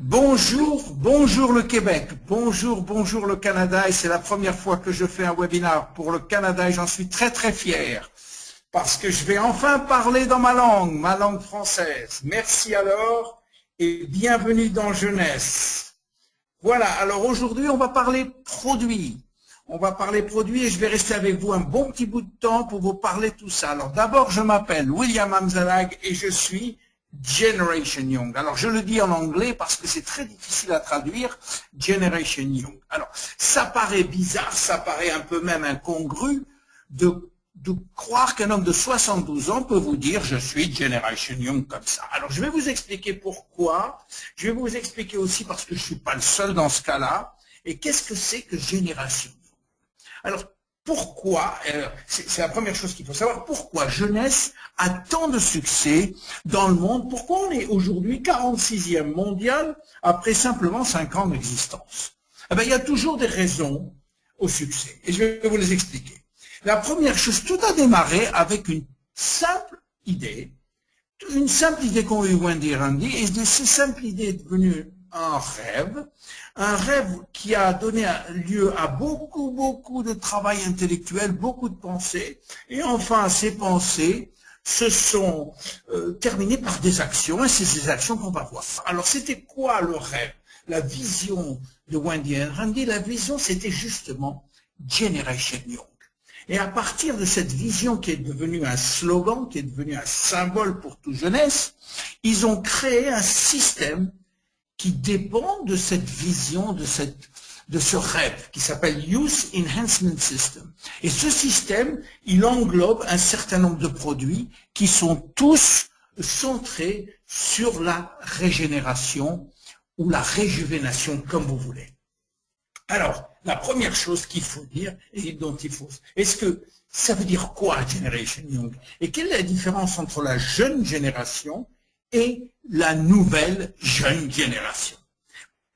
Bonjour, bonjour le Québec, bonjour, bonjour le Canada, et c'est la première fois que je fais un webinaire pour le Canada et j'en suis très très fier parce que je vais enfin parler dans ma langue française. Merci alors et bienvenue dans Jeunesse. Voilà, alors aujourd'hui on va parler produits. On va parler produits et je vais rester avec vous un bon petit bout de temps pour vous parler de tout ça. Alors d'abord je m'appelle William Amzalag et je suis Generation Young. Alors je le dis en anglais parce que c'est très difficile à traduire, Generation Young. Alors ça paraît bizarre, ça paraît un peu même incongru de croire qu'un homme de 72 ans peut vous dire je suis Generation Young comme ça. Alors je vais vous expliquer pourquoi, je vais vous expliquer aussi parce que je ne suis pas le seul dans ce cas-là, et qu'est-ce que c'est que Génération Young. Alors pourquoi, c'est la première chose qu'il faut savoir, pourquoi Jeunesse a tant de succès dans le monde, pourquoi on est aujourd'hui 46e mondial après simplement 5 ans d'existence. Eh bien, il y a toujours des raisons au succès, et je vais vous les expliquer. La première chose, tout a démarré avec une simple idée qu'ont eu Wendy et Randy, et cette simple idée est devenue un rêve qui a donné lieu à beaucoup de travail intellectuel, beaucoup de pensées, et enfin ces pensées se sont terminées par des actions, et c'est ces actions qu'on va voir. Alors c'était quoi le rêve? La vision de Wendy et Randy, la vision c'était justement Generation Young. Et à partir de cette vision qui est devenue un slogan, qui est devenu un symbole pour toute jeunesse, ils ont créé un système qui dépend de cette vision, de ce rêve, qui s'appelle Youth Enhancement System. Et ce système, il englobe un certain nombre de produits qui sont tous centrés sur la régénération ou la réjuvénation, comme vous voulez. Alors, la première chose qu'il faut dire, et dont il faut... Est-ce que ça veut dire quoi, Generation Young? Et quelle est la différence entre la jeune génération et la nouvelle jeune génération?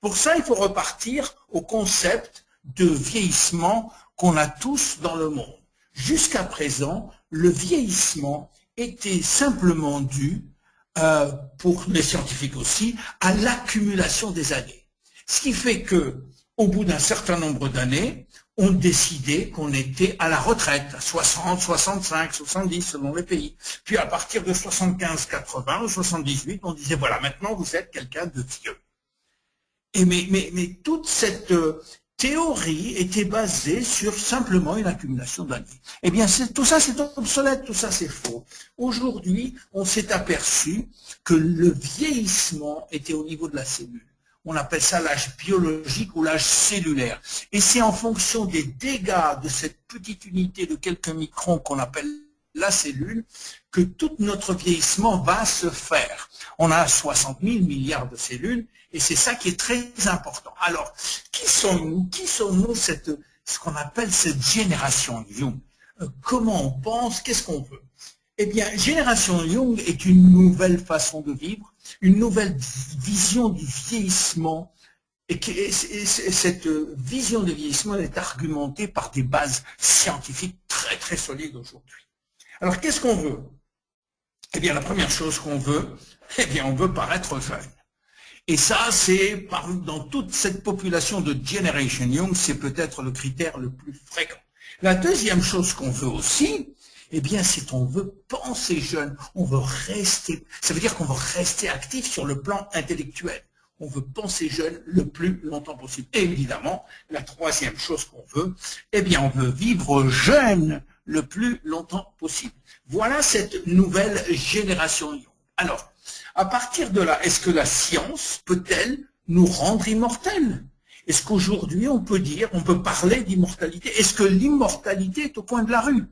Pour ça, il faut repartir au concept de vieillissement qu'on a tous dans le monde. Jusqu'à présent, le vieillissement était simplement dû, pour les scientifiques aussi, à l'accumulation des années. Ce qui fait que au bout d'un certain nombre d'années, on décidait qu'on était à la retraite, à 60, 65, 70 selon les pays. Puis à partir de 75, 80 ou 78, on disait voilà, maintenant vous êtes quelqu'un de vieux. Et mais toute cette théorie était basée sur simplement une accumulation d'années. Eh bien, tout ça c'est obsolète, tout ça c'est faux. Aujourd'hui, on s'est aperçu que le vieillissement était au niveau de la cellule. On appelle ça l'âge biologique ou l'âge cellulaire. Et c'est en fonction des dégâts de cette petite unité de quelques microns qu'on appelle la cellule que tout notre vieillissement va se faire. On a 60 000 milliards de cellules et c'est ça qui est très important. Alors, qui sommes-nous? Qui sommes-nous ce qu'on appelle cette génération Young? Comment on pense? Qu'est-ce qu'on veut? Eh bien, Génération Young est une nouvelle façon de vivre, une nouvelle vision du vieillissement, et cette vision de vieillissement est argumentée par des bases scientifiques très très solides aujourd'hui. Alors, qu'est-ce qu'on veut? Eh bien, la première chose qu'on veut, eh bien, on veut paraître jeune. Et ça, c'est dans toute cette population de Generation Young, c'est peut-être le critère le plus fréquent. La deuxième chose qu'on veut aussi, eh bien, c'est qu'on veut penser jeune, on veut rester, ça veut dire qu'on veut rester actif sur le plan intellectuel. On veut penser jeune le plus longtemps possible. Et évidemment, la troisième chose qu'on veut, eh bien, on veut vivre jeune le plus longtemps possible. Voilà cette nouvelle génération Young. Alors, à partir de là, est-ce que la science peut-elle nous rendre immortels? Est-ce qu'aujourd'hui, on peut parler d'immortalité? Est-ce que l'immortalité est au coin de la rue?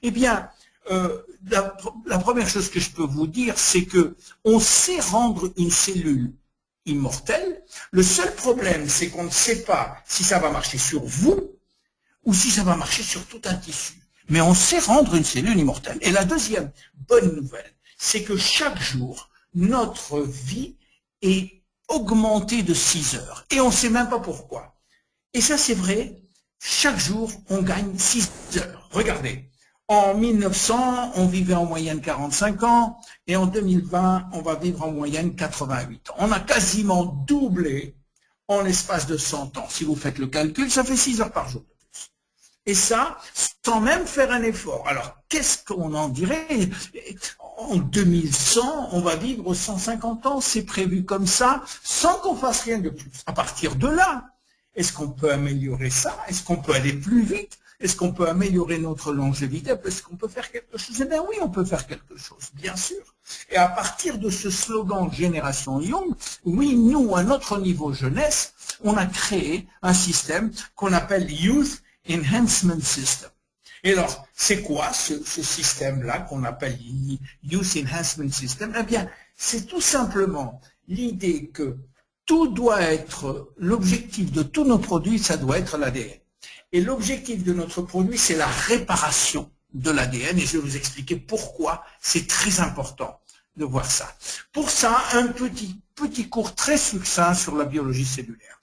Eh bien, la première chose que je peux vous dire, c'est que on sait rendre une cellule immortelle. Le seul problème, c'est qu'on ne sait pas si ça va marcher sur vous ou si ça va marcher sur tout un tissu. Mais on sait rendre une cellule immortelle. Et la deuxième bonne nouvelle, c'est que chaque jour, notre vie est augmenté de 6 heures. Et on ne sait même pas pourquoi. Et ça, c'est vrai, chaque jour, on gagne 6 heures. Regardez, En 1900, on vivait en moyenne 45 ans, et en 2020, on va vivre en moyenne 88 ans. On a quasiment doublé en l'espace de 100 ans. Si vous faites le calcul, ça fait 6 heures par jour. Et ça, sans même faire un effort. Alors, qu'est-ce qu'on en dirait? En 2100, on va vivre 150 ans, c'est prévu comme ça, sans qu'on fasse rien de plus. À partir de là, est-ce qu'on peut améliorer ça? Est-ce qu'on peut aller plus vite? Est-ce qu'on peut améliorer notre longévité? Est-ce qu'on peut faire quelque chose? Eh bien oui, on peut faire quelque chose, bien sûr. Et à partir de ce slogan Génération Young, oui, nous, à notre niveau jeunesse, on a créé un système qu'on appelle Youth Enhancement System. Et alors, c'est quoi ce système-là qu'on appelle Youth Enhancement System? Eh bien, c'est tout simplement l'idée que tout doit être, l'objectif de tous nos produits, ça doit être l'ADN. Et l'objectif de notre produit, c'est la réparation de l'ADN. Et je vais vous expliquer pourquoi c'est très important de voir ça. Pour ça, un petit cours très succinct sur la biologie cellulaire.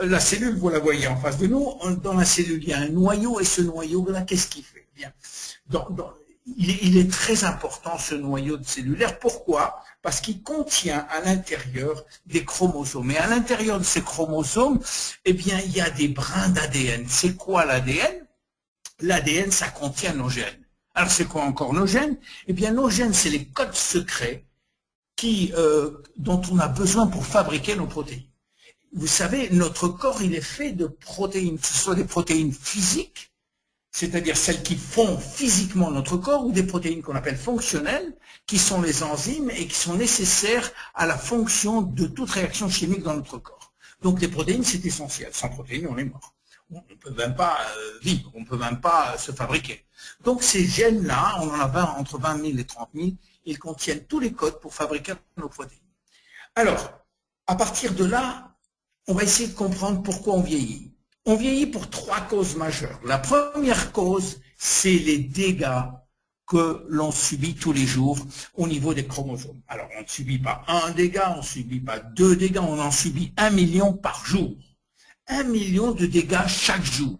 La cellule, vous la voyez en face de nous. Dans la cellule, il y a un noyau. Et ce noyau-là, qu'est-ce qu'il fait? Bien. Il est très important, ce noyau cellulaire. Pourquoi? Parce qu'il contient à l'intérieur des chromosomes. Et à l'intérieur de ces chromosomes, eh bien, il y a des brins d'ADN. C'est quoi l'ADN? L'ADN, ça contient nos gènes. Alors, c'est quoi encore nos gènes? Eh bien, nos gènes, c'est les codes secrets dont on a besoin pour fabriquer nos protéines. Vous savez, notre corps, il est fait de protéines, que ce soit des protéines physiques, c'est-à-dire celles qui font physiquement notre corps, ou des protéines qu'on appelle fonctionnelles, qui sont les enzymes et qui sont nécessaires à la fonction de toute réaction chimique dans notre corps. Donc les protéines, c'est essentiel. Sans protéines, on est mort. On ne peut même pas vivre, on ne peut même pas se fabriquer. Donc ces gènes-là, on en a entre 20 000 et 30 000, ils contiennent tous les codes pour fabriquer nos protéines. Alors, à partir de là, on va essayer de comprendre pourquoi on vieillit. On vieillit pour 3 causes majeures. La première cause, c'est les dégâts que l'on subit tous les jours au niveau des chromosomes. Alors, on ne subit pas un dégât, on ne subit pas 2 dégâts, on en subit 1 million par jour. 1 million de dégâts chaque jour.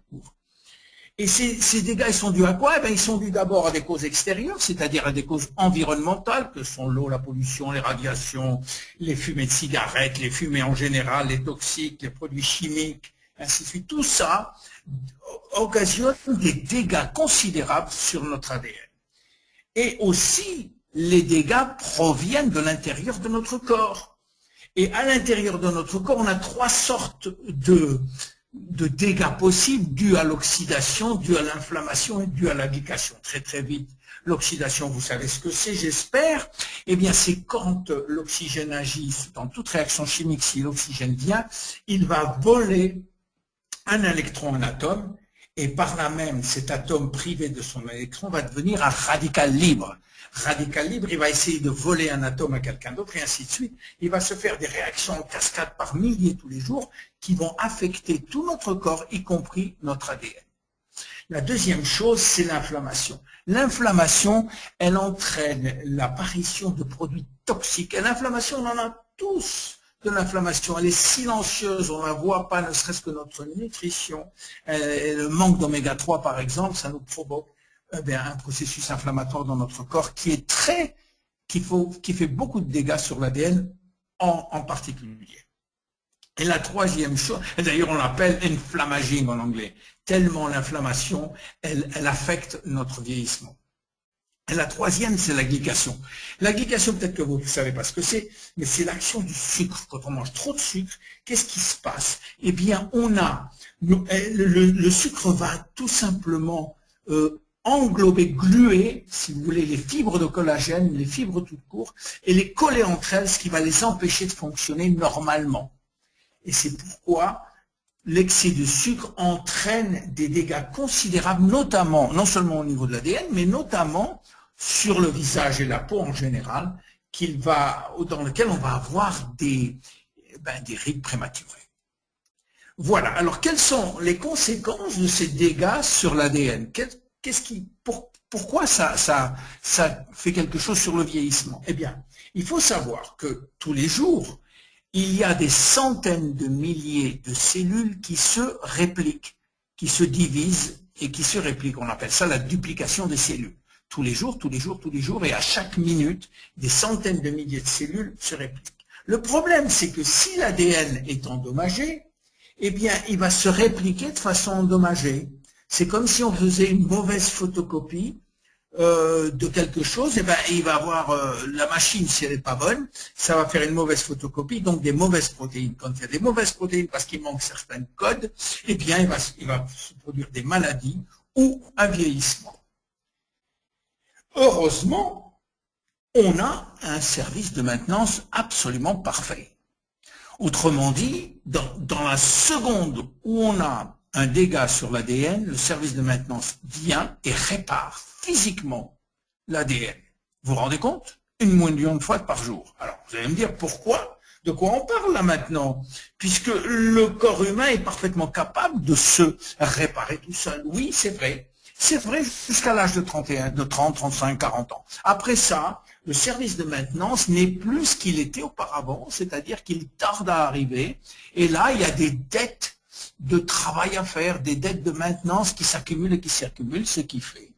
Et ces dégâts, ils sont dus à quoi? Eh bien, ils sont dus d'abord à des causes extérieures, c'est-à-dire à des causes environnementales, que sont l'eau, la pollution, les radiations, les fumées de cigarettes, les fumées en général, les toxiques, les produits chimiques, ainsi de suite. Tout ça occasionne des dégâts considérables sur notre ADN. Et aussi, les dégâts proviennent de l'intérieur de notre corps. Et à l'intérieur de notre corps, on a 3 sortes de dégâts possibles dus à l'oxydation, dus à l'inflammation et dus à la glycation. Très très vite. L'oxydation, vous savez ce que c'est, j'espère. Eh bien, c'est quand l'oxygène agit dans toute réaction chimique, si l'oxygène vient, il va voler un électron, un atome, et par là même, cet atome privé de son électron va devenir un radical libre. Radical libre, il va essayer de voler un atome à quelqu'un d'autre, et ainsi de suite. Il va se faire des réactions en cascade par milliers tous les jours qui vont affecter tout notre corps, y compris notre ADN. La deuxième chose, c'est l'inflammation. L'inflammation, elle entraîne l'apparition de produits toxiques. Et l'inflammation, on en a tous de l'inflammation. Elle est silencieuse, on ne la voit pas, ne serait-ce que notre nutrition. Le manque d'oméga 3, par exemple, ça nous provoque un processus inflammatoire dans notre corps qui fait beaucoup de dégâts sur l'ADN en particulier. Et la troisième chose, et d'ailleurs on l'appelle inflammaging en anglais, tellement l'inflammation, elle affecte notre vieillissement. Et la troisième, c'est la glycation. La glycation, peut-être que vous ne savez pas ce que c'est, mais c'est l'action du sucre. Quand on mange trop de sucre, qu'est-ce qui se passe? Eh bien, le sucre va tout simplement englober, gluer, si vous voulez, les fibres de collagène, les fibres toutes courtes, et les coller entre elles, ce qui va les empêcher de fonctionner normalement. Et c'est pourquoi l'excès de sucre entraîne des dégâts considérables, notamment, non seulement au niveau de l'ADN, mais notamment sur le visage et la peau en général, dans lequel on va avoir des rides prématurées. Voilà. Alors, quelles sont les conséquences de ces dégâts sur l'ADN? Pourquoi ça fait quelque chose sur le vieillissement? Eh bien, il faut savoir que tous les jours, il y a des centaines de milliers de cellules qui se répliquent, qui se divisent et qui se répliquent. On appelle ça la duplication des cellules. Tous les jours, et à chaque minute, des centaines de milliers de cellules se répliquent. Le problème, c'est que si l'ADN est endommagé, eh bien, il va se répliquer de façon endommagée. C'est comme si on faisait une mauvaise photocopie de quelque chose, et ben il va avoir la machine, si elle n'est pas bonne, ça va faire une mauvaise photocopie, donc des mauvaises protéines. Quand il y a des mauvaises protéines parce qu'il manque certains codes, eh bien il va se produire des maladies ou un vieillissement. Heureusement, on a un service de maintenance absolument parfait. Autrement dit, dans la seconde où on a un dégât sur l'ADN, le service de maintenance vient et répare physiquement l'ADN. Vous vous rendez compte? 1 million de fois par jour. Alors, vous allez me dire pourquoi? De quoi on parle là maintenant? Puisque le corps humain est parfaitement capable de se réparer tout seul. Oui, c'est vrai. C'est vrai jusqu'à l'âge de 30, 35, 40 ans. Après ça, le service de maintenance n'est plus ce qu'il était auparavant, c'est-à-dire qu'il tarde à arriver. Et là, il y a des dettes de travail à faire, des dettes de maintenance qui s'accumulent et qui s'accumulent, ce qui fait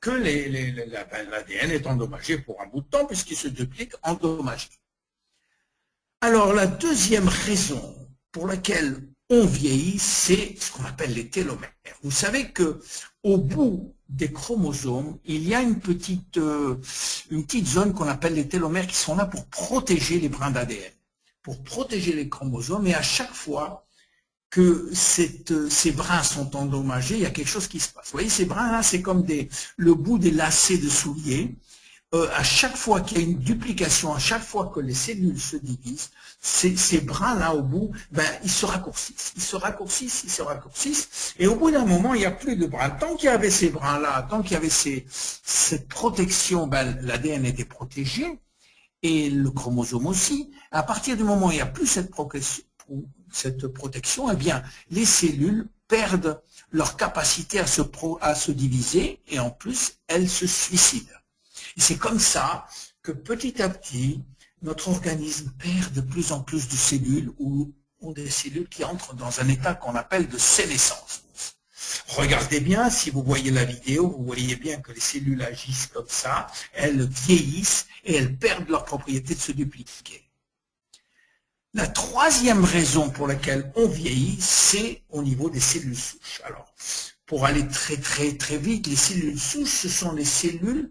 que l'ADN est endommagé pour un bout de temps puisqu'il se duplique endommagé. Alors la deuxième raison pour laquelle on vieillit, c'est ce qu'on appelle les télomères. Vous savez que au bout des chromosomes, il y a une petite zone qu'on appelle les télomères qui sont là pour protéger les brins d'ADN, pour protéger les chromosomes, et à chaque fois que ces brins sont endommagés, il y a quelque chose qui se passe. Vous voyez, ces brins-là, c'est comme le bout des lacets de souliers. À chaque fois qu'il y a une duplication, à chaque fois que les cellules se divisent, ces brins-là au bout, ben, ils se raccourcissent, et au bout d'un moment, il n'y a plus de brins. Tant qu'il y avait ces brins-là, tant qu'il y avait cette protection, ben, l'ADN était protégé, et le chromosome aussi. À partir du moment où il n'y a plus cette protection, eh bien, les cellules perdent leur capacité à se diviser, et en plus, elles se suicident. Et c'est comme ça que petit à petit, notre organisme perd de plus en plus de cellules, ou des cellules qui entrent dans un état qu'on appelle de sénescence. Regardez bien, si vous voyez la vidéo, vous voyez bien que les cellules agissent comme ça, elles vieillissent et elles perdent leur propriété de se dupliquer. La troisième raison pour laquelle on vieillit, c'est au niveau des cellules souches. Alors, pour aller très vite, les cellules souches, ce sont les cellules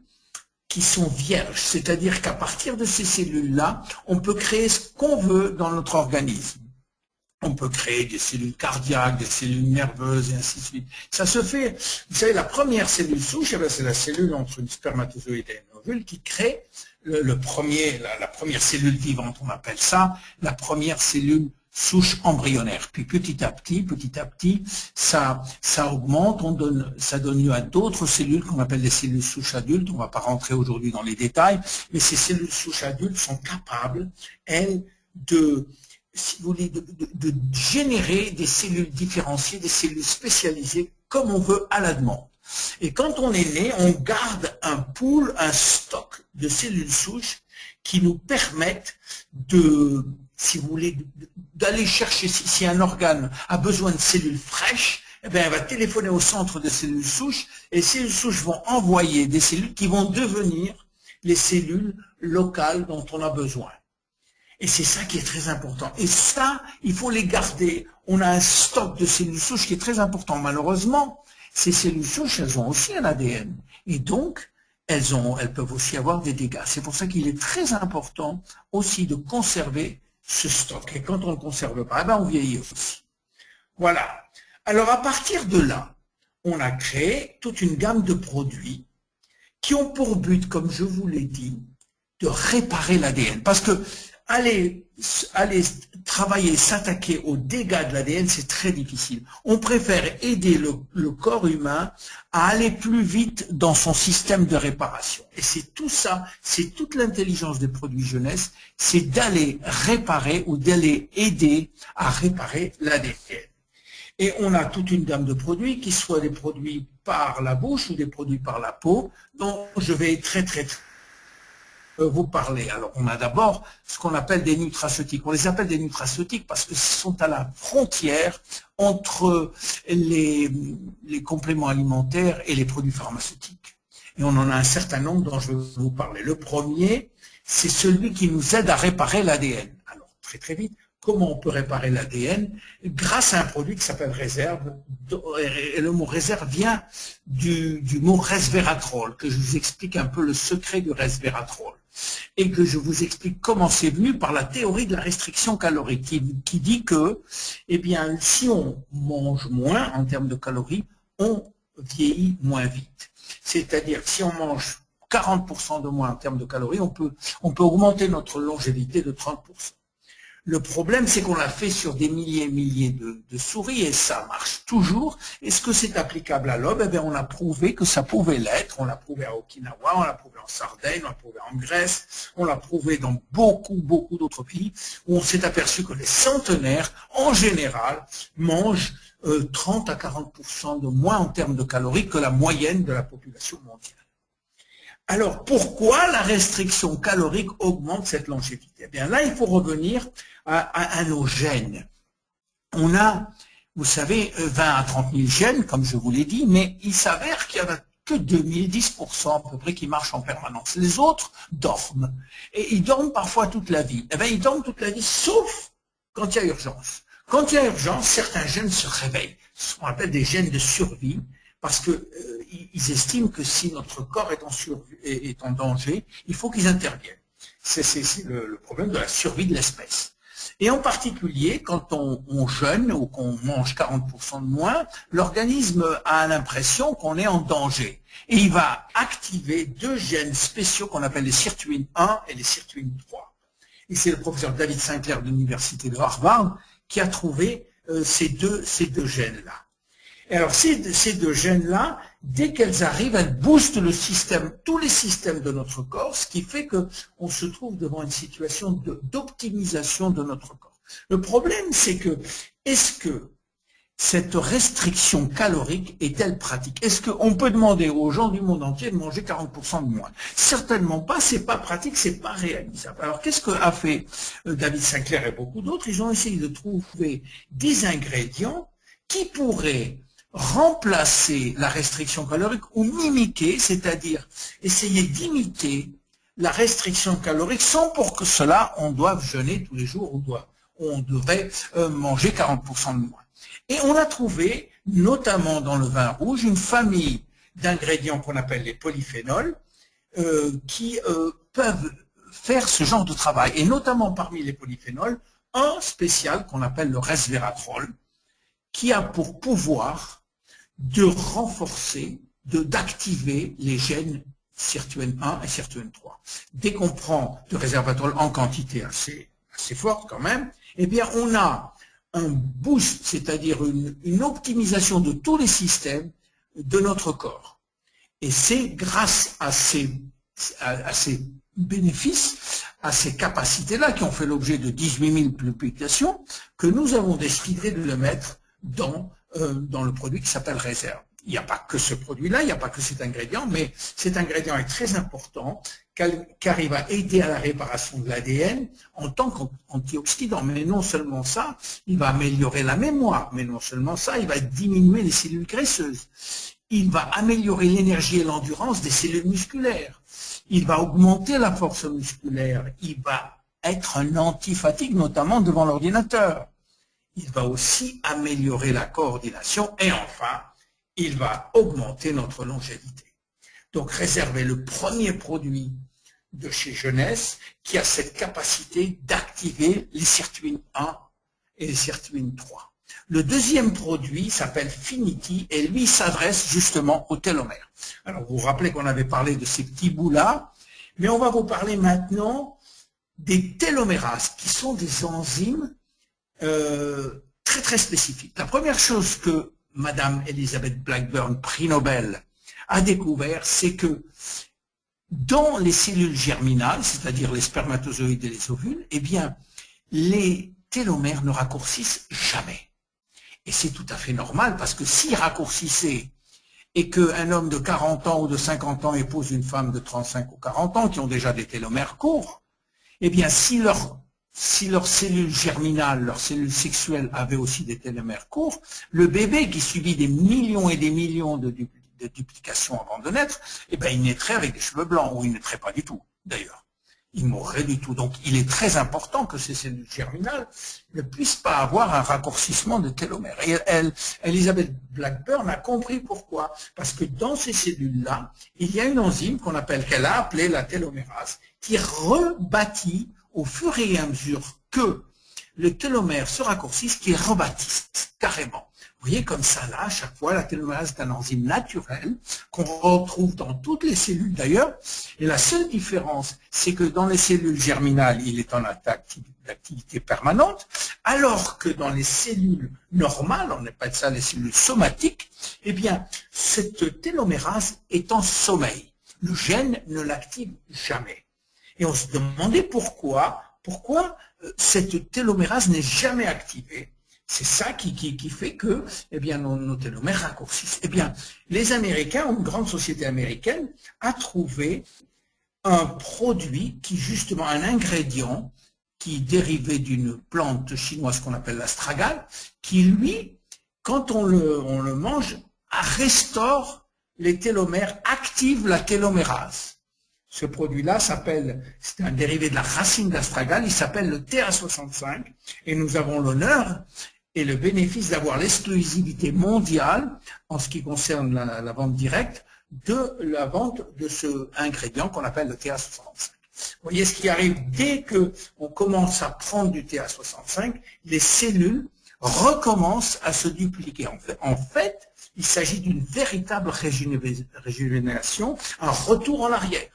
qui sont vierges, c'est-à-dire qu'à partir de ces cellules-là, on peut créer ce qu'on veut dans notre organisme. On peut créer des cellules cardiaques, des cellules nerveuses, et ainsi de suite. Ça se fait, vous savez, la première cellule souche, c'est la cellule entre une spermatozoïde et un ovule qui crée la première cellule vivante, on appelle ça, la première cellule souche embryonnaire. Puis petit à petit, ça augmente, ça donne lieu à d'autres cellules qu'on appelle les cellules souches adultes. On ne va pas rentrer aujourd'hui dans les détails, mais ces cellules souches adultes sont capables, elles, si vous voulez, de générer des cellules différenciées, des cellules spécialisées, comme on veut à la demande. Et quand on est né, on garde un pool, un stock de cellules souches qui nous permettent si vous voulez, d'aller chercher, si un organe a besoin de cellules fraîches, eh bien, elle va téléphoner au centre de cellules souches, et les cellules souches vont envoyer des cellules qui vont devenir les cellules locales dont on a besoin. Et c'est ça qui est très important. Et ça, il faut les garder. On a un stock de cellules souches qui est très important. Malheureusement, ces cellules souches, elles ont aussi un ADN. Et donc, elles peuvent aussi avoir des dégâts. C'est pour ça qu'il est très important aussi de conserver ce stock. Et quand on ne le conserve pas, ben on vieillit aussi. Voilà. Alors, à partir de là, on a créé toute une gamme de produits qui ont pour but, comme je vous l'ai dit, de réparer l'ADN. Parce que aller travailler, s'attaquer aux dégâts de l'ADN, c'est très difficile. On préfère aider le corps humain à aller plus vite dans son système de réparation. Et c'est tout ça, c'est toute l'intelligence des produits jeunesse, c'est d'aller réparer ou d'aller aider à réparer l'ADN. Et on a toute une gamme de produits, qui soient des produits par la bouche ou des produits par la peau, dont je vais très vous parler. Alors, on a d'abord ce qu'on appelle des nutraceutiques. On les appelle des nutraceutiques parce que ce sont à la frontière entre les compléments alimentaires et les produits pharmaceutiques. Et on en a un certain nombre dont je vais vous parler. Le premier, c'est celui qui nous aide à réparer l'ADN. Alors, très vite, comment on peut réparer l'ADN? Grâce à un produit qui s'appelle réserve. Et le mot réserve vient du mot resveratrol, que je vous explique un peu le secret du resveratrol. Et que je vous explique comment c'est venu par la théorie de la restriction calorique, qui dit que, eh bien, si on mange moins en termes de calories, on vieillit moins vite. C'est-à-dire que si on mange 40% de moins en termes de calories, on peut augmenter notre longévité de 30%. Le problème, c'est qu'on l'a fait sur des milliers et milliers de souris et ça marche toujours. Est-ce que c'est applicable à l'homme? Eh bien, on a prouvé que ça pouvait l'être. On l'a prouvé à Okinawa, on l'a prouvé en Sardaigne, on l'a prouvé en Grèce, on l'a prouvé dans beaucoup d'autres pays où on s'est aperçu que les centenaires, en général, mangent 30 à 40% de moins en termes de calories que la moyenne de la population mondiale. Alors, pourquoi la restriction calorique augmente cette longévité? Eh bien là, il faut revenir à nos gènes. On a, vous savez, 20 à 30 000 gènes, comme je vous l'ai dit, mais il s'avère qu'il n'y en a que 2010% à peu près qui marchent en permanence. Les autres dorment. Et ils dorment parfois toute la vie. Eh bien, ils dorment toute la vie, sauf quand il y a urgence. Quand il y a urgence, certains gènes se réveillent. Ce qu'on appelle des gènes de survie, parce que ils estiment que si notre corps est en danger, il faut qu'ils interviennent. C'est le problème de la survie de l'espèce. Et en particulier, quand on jeûne ou qu'on mange 40% de moins, l'organisme a l'impression qu'on est en danger. Et il va activer deux gènes spéciaux qu'on appelle les sirtuines 1 et les sirtuines 3. Et c'est le professeur David Sinclair de l'université de Harvard qui a trouvé ces deux gènes-là. Et alors ces deux gènes-là, dès qu'elles arrivent, elles boostent le système, tous les systèmes de notre corps, ce qui fait qu'on se trouve devant une situation d'optimisation de notre corps. Le problème, c'est que, est-ce que cette restriction calorique est-elle pratique? Est-ce qu'on peut demander aux gens du monde entier de manger 40% de moins? Certainement pas, c'est pas pratique, c'est pas réalisable. Alors qu'est-ce qu'a fait David Sinclair et beaucoup d'autres? Ils ont essayé de trouver des ingrédients qui pourraient remplacer la restriction calorique ou mimiquer, c'est-à-dire essayer d'imiter la restriction calorique sans pour que cela on doive jeûner tous les jours ou on devrait manger 40% de moins. Et on a trouvé, notamment dans le vin rouge, une famille d'ingrédients qu'on appelle les polyphénols qui peuvent faire ce genre de travail. Et notamment parmi les polyphénols, un spécial qu'on appelle le resveratrol, qui a pour pouvoir de renforcer, d'activer les gènes sirtuine 1 et sirtuine 3. Dès qu'on prend de resveratrol en quantité assez forte quand même, eh bien on a un boost, c'est-à-dire une optimisation de tous les systèmes de notre corps. Et c'est grâce à ces bénéfices, à ces capacités-là qui ont fait l'objet de 18 000 publications, que nous avons décidé de le mettre dans le produit qui s'appelle Réserve. Il n'y a pas que ce produit-là, il n'y a pas que cet ingrédient, mais cet ingrédient est très important car il va aider à la réparation de l'ADN en tant qu'antioxydant. Mais non seulement ça, il va améliorer la mémoire, mais non seulement ça, il va diminuer les cellules graisseuses. Il va améliorer l'énergie et l'endurance des cellules musculaires. Il va augmenter la force musculaire. Il va être un anti-fatigue, notamment devant l'ordinateur. Il va aussi améliorer la coordination et enfin, il va augmenter notre longévité. Donc, Réserve est le premier produit de chez Jeunesse qui a cette capacité d'activer les sirtuines 1 et les sirtuines 3. Le deuxième produit s'appelle Finity et lui s'adresse justement au télomère. Alors, vous vous rappelez qu'on avait parlé de ces petits bouts-là, mais on va vous parler maintenant des télomérases qui sont des enzymes très spécifiques. La première chose que Madame Elizabeth Blackburn, prix Nobel, a découvert, c'est que dans les cellules germinales, c'est-à-dire les spermatozoïdes et les ovules, eh bien, les télomères ne raccourcissent jamais. Et c'est tout à fait normal parce que s'ils raccourcissaient, et qu'un homme de 40 ans ou de 50 ans épouse une femme de 35 ou 40 ans qui ont déjà des télomères courts, eh bien, si leurs cellules germinales, leurs cellules sexuelles avaient aussi des télomères courts, le bébé qui subit des millions et des millions de duplications avant de naître, eh bien, il naîtrait avec des cheveux blancs, ou il ne naîtrait pas du tout, d'ailleurs. Il mourrait du tout. Donc, il est très important que ces cellules germinales ne puissent pas avoir un raccourcissement de télomères. Et Elizabeth Blackburn a compris pourquoi. Parce que dans ces cellules-là, il y a une enzyme qu'elle a appelée la télomérase, qui rebâtit au fur et à mesure que le télomère se raccourcisse, qui rebâtisse carrément. Vous voyez, comme ça, là, à chaque fois, la télomérase est un enzyme naturel qu'on retrouve dans toutes les cellules d'ailleurs. Et la seule différence, c'est que dans les cellules germinales, il est en activité permanente, alors que dans les cellules normales, on appelle ça les cellules somatiques, eh bien, cette télomérase est en sommeil. Le gène ne l'active jamais. Et on se demandait pourquoi cette télomérase n'est jamais activée. C'est ça qui fait que eh bien, nos télomères raccourcissent. Eh bien, les Américains, ou une grande société américaine, a trouvé un produit qui, justement, un ingrédient qui dérivait d'une plante chinoise qu'on appelle l'astragale, qui, lui, quand on le mange, restaure les télomères, active la télomérase. Ce produit-là c'est un dérivé de la racine d'astragale, il s'appelle le TA65, et nous avons l'honneur et le bénéfice d'avoir l'exclusivité mondiale en ce qui concerne la vente directe de la vente de ce ingrédient qu'on appelle le TA65. Vous voyez ce qui arrive dès qu'on commence à prendre du TA65, les cellules recommencent à se dupliquer. En fait, il s'agit d'une véritable régénération, un retour en arrière.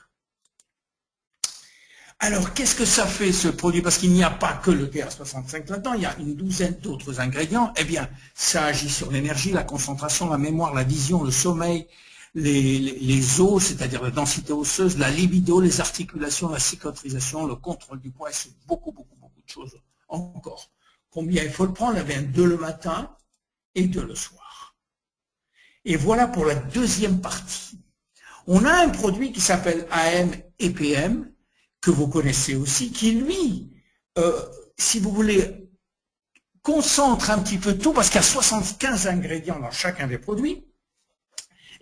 Alors, qu'est-ce que ça fait, ce produit? Parce qu'il n'y a pas que le TA65 là-dedans, il y a une douzaine d'autres ingrédients. Eh bien, ça agit sur l'énergie, la concentration, la mémoire, la vision, le sommeil, les os, c'est-à-dire la densité osseuse, la libido, les articulations, la cicatrisation, le contrôle du poids, et c'est beaucoup de choses encore. Combien il faut le prendre? Eh bien, 2 le matin et 2 le soir. Et voilà pour la deuxième partie. On a un produit qui s'appelle AM et PM, que vous connaissez aussi, qui lui, si vous voulez, concentre un petit peu tout, parce qu'il y a 75 ingrédients dans chacun des produits,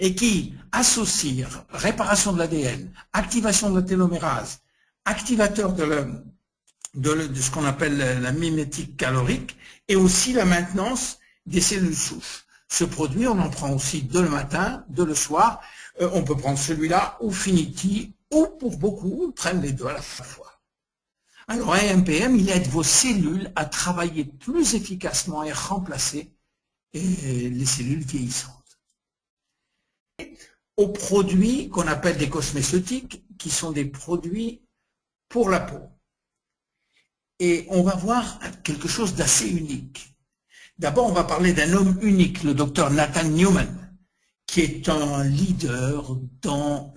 et qui associe réparation de l'ADN, activation de la télomérase, activateur de ce qu'on appelle la mimétique calorique, et aussi la maintenance des cellules souches. Ce produit, on en prend aussi 2 le matin, 2 le soir. On peut prendre celui-là ou Finity, ou pour beaucoup, on prenne les 2 à la fois. Alors, AMPM, il aide vos cellules à travailler plus efficacement et remplacer les cellules vieillissantes. Aux produits qu'on appelle des cosméceutiques, qui sont des produits pour la peau. Et on va voir quelque chose d'assez unique. D'abord, on va parler d'un homme unique, le docteur Nathan Newman, qui est un leader dans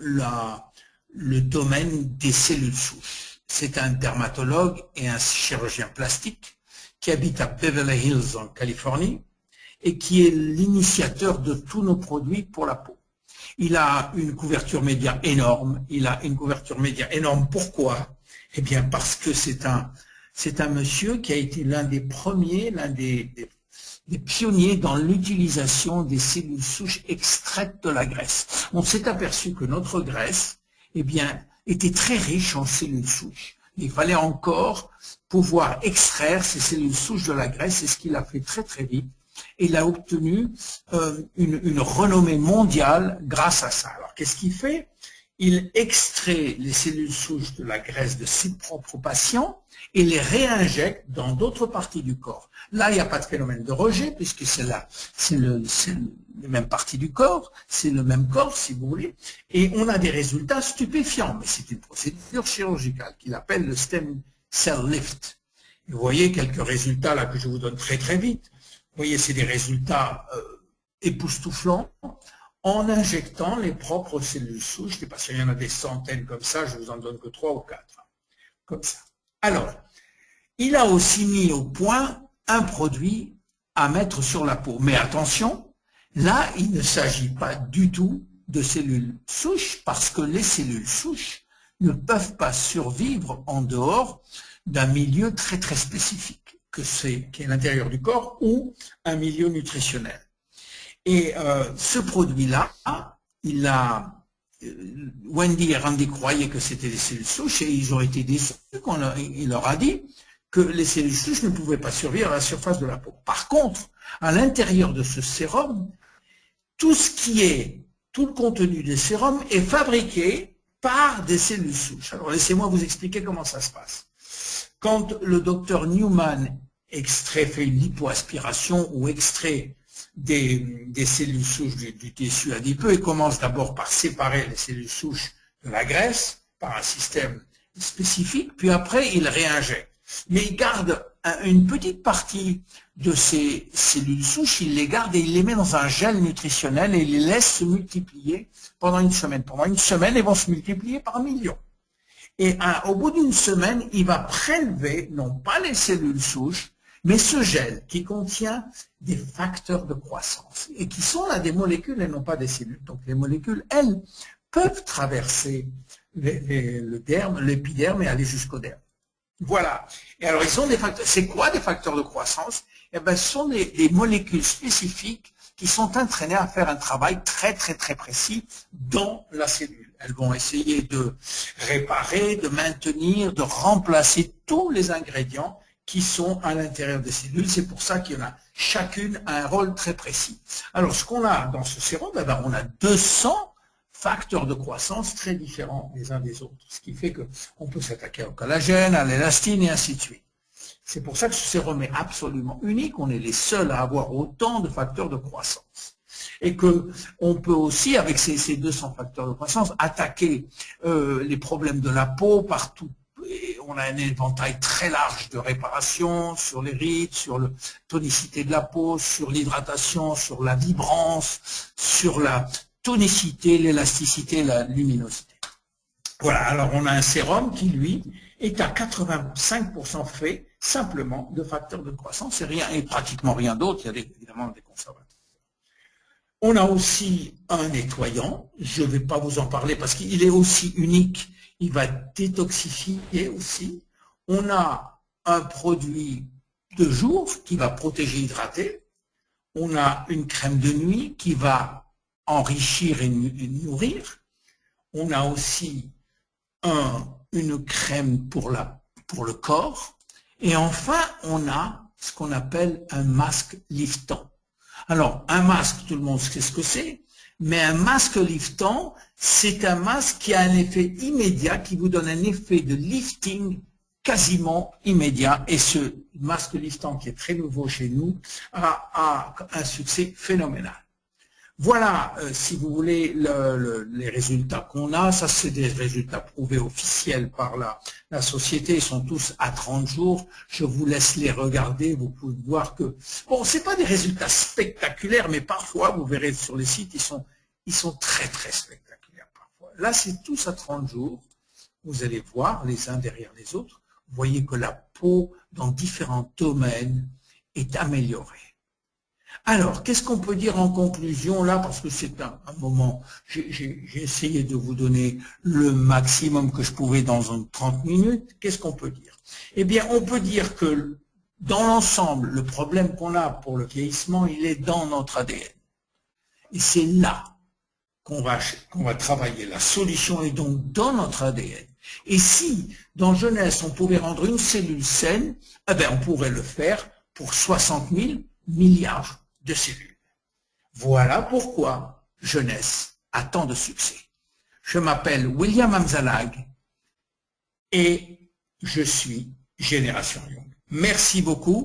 le domaine des cellules souches. C'est un dermatologue et un chirurgien plastique qui habite à Beverly Hills en Californie et qui est l'initiateur de tous nos produits pour la peau. Il a une couverture média énorme. Pourquoi? Eh bien parce que c'est un monsieur qui a été l'un des premiers, l'un des pionniers dans l'utilisation des cellules souches extraites de la graisse. On s'est aperçu que notre graisse, eh bien, était très riche en cellules souches. Il fallait encore pouvoir extraire ces cellules souches de la graisse, c'est ce qu'il a fait très vite. Et il a obtenu une renommée mondiale grâce à ça. Alors, qu'est-ce qu'il fait? Il extrait les cellules souches de la graisse de ses propres patients et les réinjecte dans d'autres parties du corps. Là, il n'y a pas de phénomène de rejet, puisque c'est les mêmes parties du corps, c'est le même corps, si vous voulez, et on a des résultats stupéfiants. Mais c'est une procédure chirurgicale qu'il appelle le stem cell lift. Et vous voyez quelques résultats là que je vous donne très vite. Vous voyez, c'est des résultats époustouflants en injectant les propres cellules souches. Je ne sais pas s'il y en a des centaines comme ça, je vous en donne que 3 ou 4. Comme ça. Alors, il a aussi mis au point un produit à mettre sur la peau. Mais attention, Là, il ne s'agit pas du tout de cellules souches parce que les cellules souches ne peuvent pas survivre en dehors d'un milieu très très spécifique, qui est l'intérieur du corps ou un milieu nutritionnel. Et ce produit-là, Wendy et Randy croyaient que c'était des cellules souches et ils ont été déçus quand il leur a dit que les cellules souches ne pouvaient pas survivre à la surface de la peau. Par contre, à l'intérieur de ce sérum, tout le contenu des sérums est fabriqué par des cellules souches. Alors laissez-moi vous expliquer comment ça se passe. Quand le docteur Newman fait une lipoaspiration ou extrait des cellules souches du tissu adipeux, il commence d'abord par séparer les cellules souches de la graisse par un système spécifique, puis après il réinjecte. Mais il garde une petite partie de ces cellules souches, il les garde et il les met dans un gel nutritionnel et il les laisse se multiplier pendant une semaine. Pendant une semaine, ils vont se multiplier par millions. Et au bout d'une semaine, il va prélever, non pas les cellules souches, mais ce gel qui contient des facteurs de croissance et qui sont là des molécules et non pas des cellules. Donc les molécules, elles, peuvent traverser le derme, l'épiderme et aller jusqu'au derme. Voilà. Et alors, ils sont des facteurs. C'est quoi des facteurs de croissance? Eh ben, ce sont des molécules spécifiques qui sont entraînées à faire un travail très, très, très précis dans la cellule. Elles vont essayer de réparer, de maintenir, de remplacer tous les ingrédients qui sont à l'intérieur des cellules. C'est pour ça qu'il y en a chacune a un rôle très précis. Alors, ce qu'on a dans ce sérum, eh ben, on a 200 facteurs de croissance très différents les uns des autres, ce qui fait qu'on peut s'attaquer au collagène, à l'élastine et ainsi de suite. C'est pour ça que ce sérum est absolument unique, on est les seuls à avoir autant de facteurs de croissance. Et qu'on peut aussi, avec ces 200 facteurs de croissance, attaquer les problèmes de la peau partout. Et on a un éventail très large de réparation sur les rides, sur la tonicité de la peau, sur l'hydratation, sur la vibrance, sur la tonicité, l'élasticité, la luminosité. Voilà, alors on a un sérum qui, lui, est à 85% fait simplement de facteurs de croissance et pratiquement rien d'autre, il y a évidemment des conservateurs. On a aussi un nettoyant, je ne vais pas vous en parler parce qu'il est aussi unique, il va détoxifier aussi. On a un produit de jour qui va protéger, hydrater. On a une crème de nuit qui va enrichir et nourrir. On a aussi une crème pour le corps. Et enfin, on a ce qu'on appelle un masque liftant. Alors, un masque, tout le monde sait ce que c'est, mais un masque liftant, c'est un masque qui a un effet immédiat, qui vous donne un effet de lifting quasiment immédiat. Et ce masque liftant, qui est très nouveau chez nous, a un succès phénoménal. Voilà, si vous voulez, les résultats qu'on a. Ça, c'est des résultats prouvés officiels par la société. Ils sont tous à 30 jours. Je vous laisse les regarder. Vous pouvez voir que, bon, c'est pas des résultats spectaculaires, mais parfois, vous verrez sur les sites, ils sont très, très spectaculaires parfois. Là, c'est tous à 30 jours. Vous allez voir les uns derrière les autres. Vous voyez que la peau, dans différents domaines, est améliorée. Alors, qu'est-ce qu'on peut dire en conclusion là, parce que c'est un moment, j'ai essayé de vous donner le maximum que je pouvais dans 30 minutes. Qu'est-ce qu'on peut dire? Eh bien, on peut dire que dans l'ensemble, le problème qu'on a pour le vieillissement, il est dans notre ADN. Et c'est là qu'on va travailler. La solution est donc dans notre ADN. Et si, dans jeunesse, on pouvait rendre une cellule saine, eh bien, on pourrait le faire pour 60 000 milliards de cellules. Voilà pourquoi Jeunesse a tant de succès. Je m'appelle William Amzalag et je suis Génération Young. Merci beaucoup.